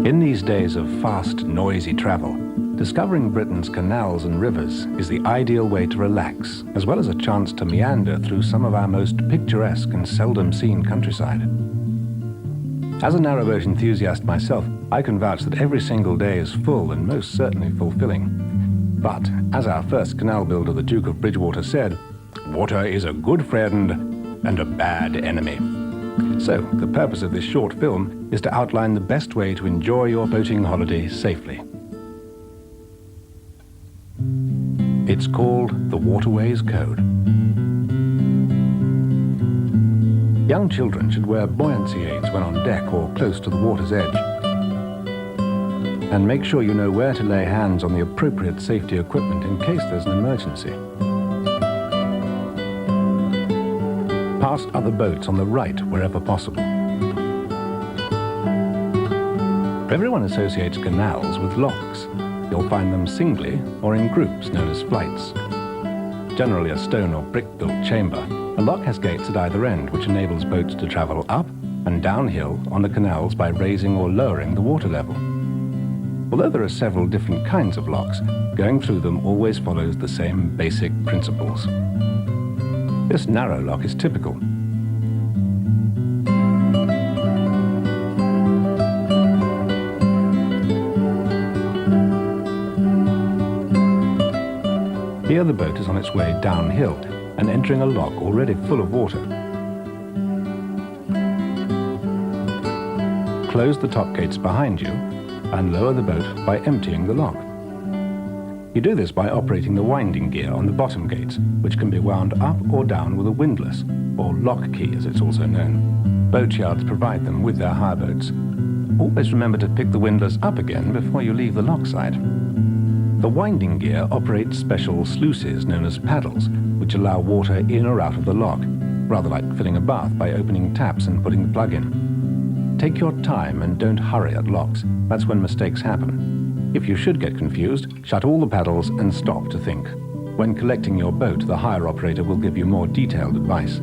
In these days of fast, noisy travel, discovering Britain's canals and rivers is the ideal way to relax, as well as a chance to meander through some of our most picturesque and seldom seen countryside. As a narrowboat enthusiast myself, I can vouch that every single day is full and most certainly fulfilling. But, as our first canal builder, the Duke of Bridgewater, said, "Water is a good friend and a bad enemy." So, the purpose of this short film is to outline the best way to enjoy your boating holiday safely. It's called the Waterways Code. Young children should wear buoyancy aids when on deck or close to the water's edge. And make sure you know where to lay hands on the appropriate safety equipment in case there's an emergency. Past other boats on the right wherever possible. Everyone associates canals with locks. You'll find them singly or in groups known as flights. Generally a stone or brick-built chamber, a lock has gates at either end which enables boats to travel up and downhill on the canals by raising or lowering the water level. Although there are several different kinds of locks, going through them always follows the same basic principles. This narrow lock is typical. Here the boat is on its way downhill and entering a lock already full of water. Close the top gates behind you and lower the boat by emptying the lock. You do this by operating the winding gear on the bottom gates, which can be wound up or down with a windlass, or lock key as it's also known. Boat yards provide them with their hire boats. Always remember to pick the windlass up again before you leave the lock side. The winding gear operates special sluices known as paddles, which allow water in or out of the lock, rather like filling a bath by opening taps and putting the plug in. Take your time and don't hurry at locks. That's when mistakes happen. If you should get confused, shut all the paddles and stop to think. When collecting your boat, the hire operator will give you more detailed advice.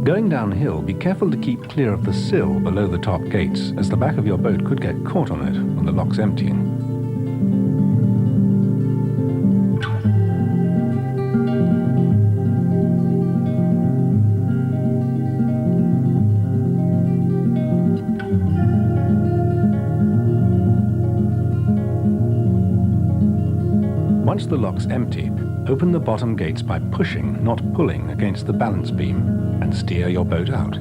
Going downhill, be careful to keep clear of the sill below the top gates, as the back of your boat could get caught on it when the lock's emptying. Once the lock's empty, open the bottom gates by pushing, not pulling, against the balance beam and steer your boat out.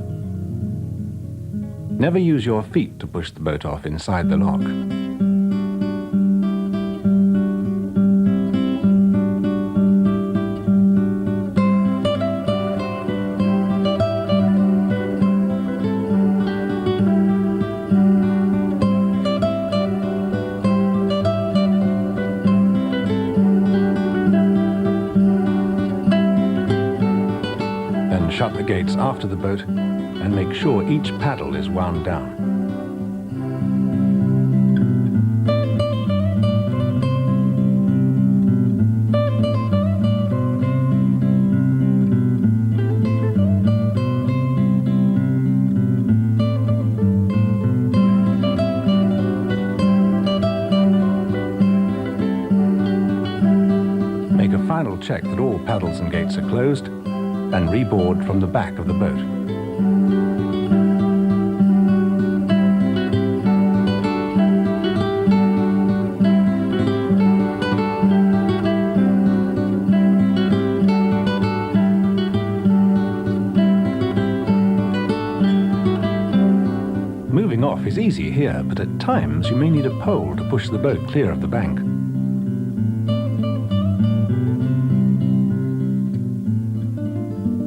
Never use your feet to push the boat off inside the lock. Shut the gates after the boat and make sure each paddle is wound down. Make a final check that all paddles and gates are closed and reboard from the back of the boat. Moving off is easy here, but at times you may need a pole to push the boat clear of the bank.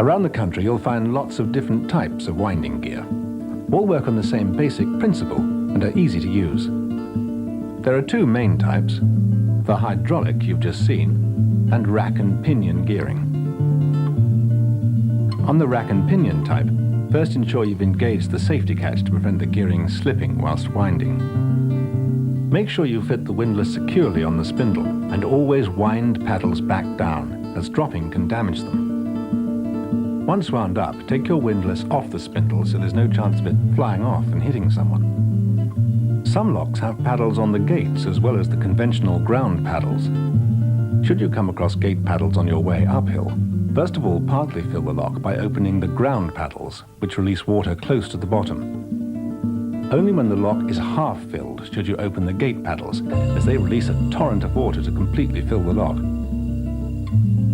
Around the country you'll find lots of different types of winding gear. All work on the same basic principle and are easy to use. There are two main types, the hydraulic you've just seen, and rack and pinion gearing. On the rack and pinion type, first ensure you've engaged the safety catch to prevent the gearing slipping whilst winding. Make sure you fit the windlass securely on the spindle and always wind paddles back down, as dropping can damage them. Once wound up, take your windlass off the spindle so there's no chance of it flying off and hitting someone. Some locks have paddles on the gates as well as the conventional ground paddles. Should you come across gate paddles on your way uphill, first of all partly fill the lock by opening the ground paddles, which release water close to the bottom. Only when the lock is half filled should you open the gate paddles, as they release a torrent of water to completely fill the lock.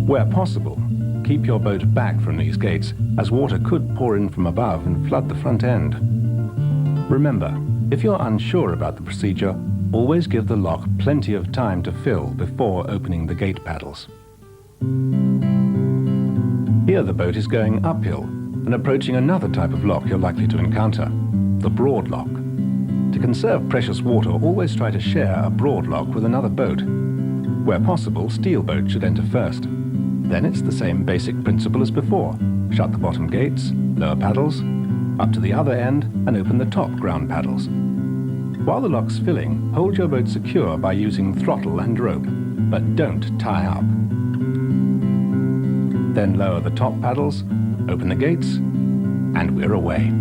Where possible, keep your boat back from these gates, as water could pour in from above and flood the front end. Remember, if you're unsure about the procedure, always give the lock plenty of time to fill before opening the gate paddles. Here the boat is going uphill and approaching another type of lock you're likely to encounter, the broad lock. To conserve precious water, always try to share a broad lock with another boat. Where possible, steel boats should enter first. Then it's the same basic principle as before. Shut the bottom gates, lower paddles, up to the other end and open the top ground paddles. While the lock's filling, hold your boat secure by using throttle and rope, but don't tie up. Then lower the top paddles, open the gates, and we're away.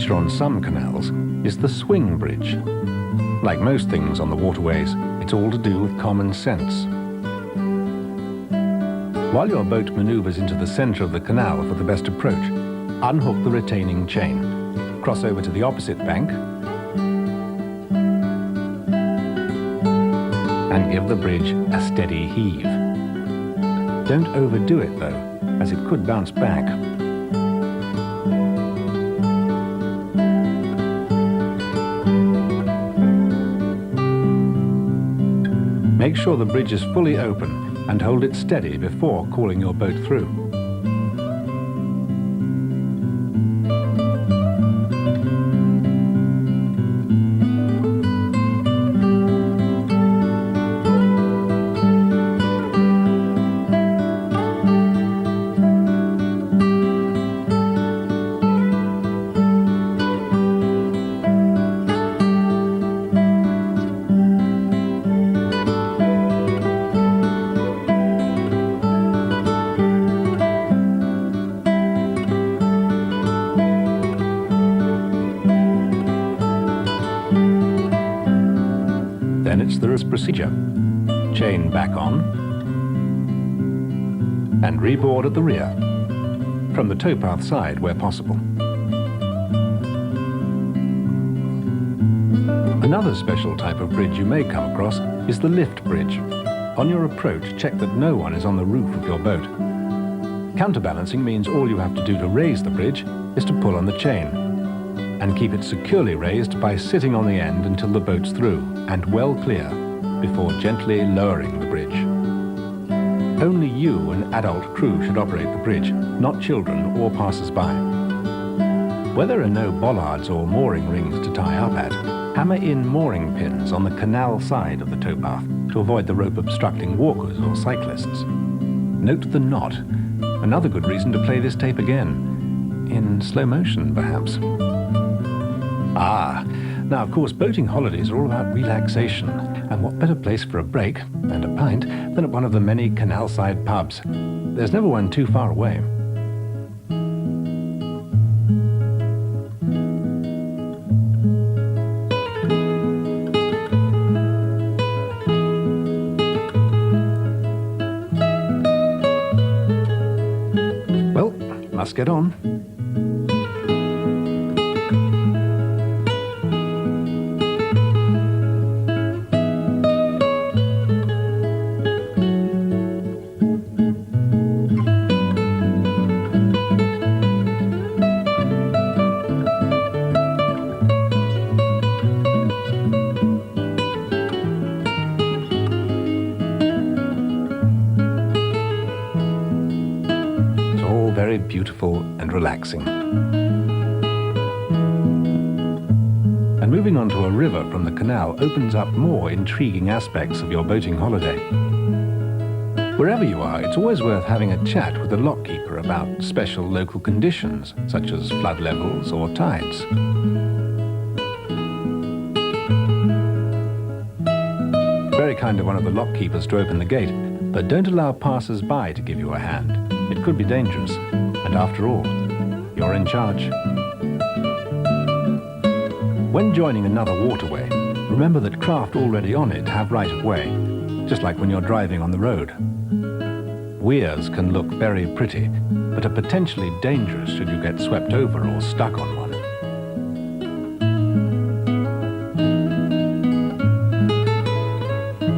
On some canals is the swing bridge. Like most things on the waterways, it's all to do with common sense. While your boat maneuvers into the center of the canal for the best approach, unhook the retaining chain, cross over to the opposite bank, and give the bridge a steady heave. Don't overdo it though, as it could bounce back. Make sure the bridge is fully open and hold it steady before calling your boat through. Then it's the procedure. Chain back on and reboard at the rear, from the towpath side where possible. Another special type of bridge you may come across is the lift bridge. On your approach, check that no one is on the roof of your boat. Counterbalancing means all you have to do to raise the bridge is to pull on the chain, and keep it securely raised by sitting on the end until the boat's through and well clear before gently lowering the bridge. Only you and adult crew should operate the bridge, not children or passers-by. Where there are no bollards or mooring rings to tie up at, hammer in mooring pins on the canal side of the towpath to avoid the rope obstructing walkers or cyclists. Note the knot. Another good reason to play this tape again, in slow motion perhaps. Now of course boating holidays are all about relaxation, and what better place for a break and a pint than at one of the many canalside pubs. There's never one too far away. Well, must get on. all very beautiful and relaxing. And moving on to a river from the canal opens up more intriguing aspects of your boating holiday. Wherever you are, it's always worth having a chat with the lockkeeper about special local conditions, such as flood levels or tides. Very kind of one of the lockkeepers to open the gate, but don't allow passers-by to give you a hand. It could be dangerous, and after all, you're in charge. When joining another waterway, remember that craft already on it have right of way, just like when you're driving on the road. Weirs can look very pretty, but are potentially dangerous should you get swept over or stuck on one.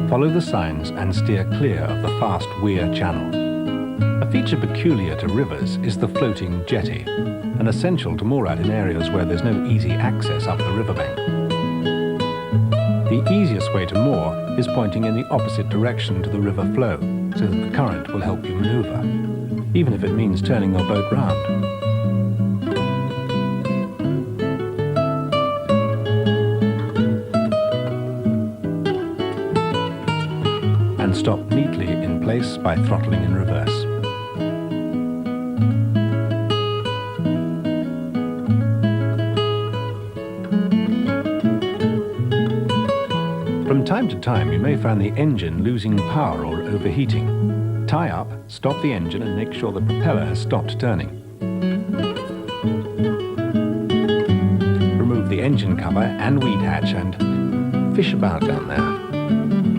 Follow the signs and steer clear of the fast weir channel. A feature peculiar to rivers is the floating jetty, and essential to moor at in areas where there's no easy access up the riverbank. The easiest way to moor is pointing in the opposite direction to the river flow, so that the current will help you maneuver, even if it means turning your boat round. And stop neatly in place by throttling in reverse. From time to time, you may find the engine losing power or overheating. Tie up, stop the engine and make sure the propeller has stopped turning. Remove the engine cover and weed hatch and fish about down there.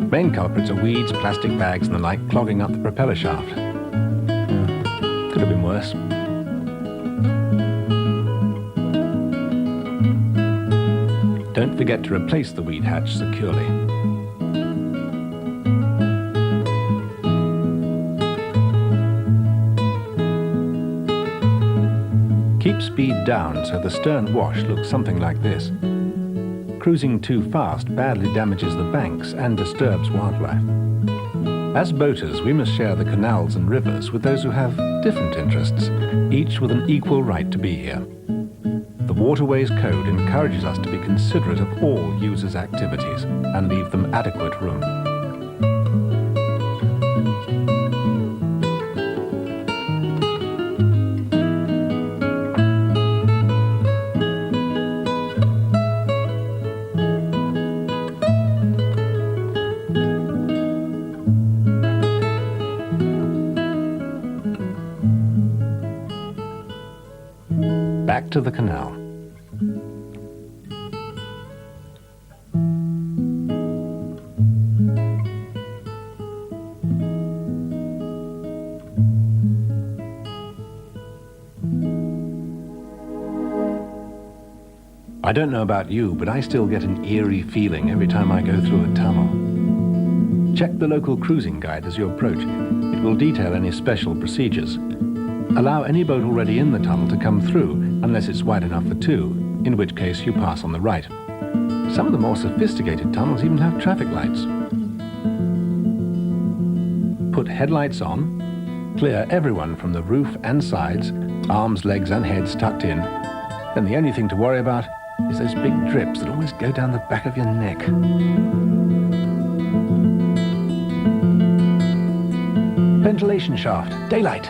Main culprits are weeds, plastic bags and the like clogging up the propeller shaft. Could have been worse. Don't forget to replace the weed hatch securely. Keep speed down so the stern wash looks something like this. Cruising too fast badly damages the banks and disturbs wildlife. As boaters, we must share the canals and rivers with those who have different interests, each with an equal right to be here. The Waterways Code encourages us to be considerate of all users' activities and leave them adequate room. Back to the canal. I don't know about you, but I still get an eerie feeling every time I go through a tunnel. Check the local cruising guide as you approach. It will detail any special procedures. Allow any boat already in the tunnel to come through, unless it's wide enough for two, in which case you pass on the right. Some of the more sophisticated tunnels even have traffic lights. Put headlights on, clear everyone from the roof and sides, arms, legs and heads tucked in. Then the only thing to worry about is those big drips that always go down the back of your neck. Ventilation shaft, daylight.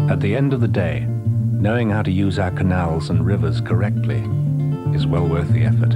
At the end of the day, Knowing how to use our canals and rivers correctly is well worth the effort.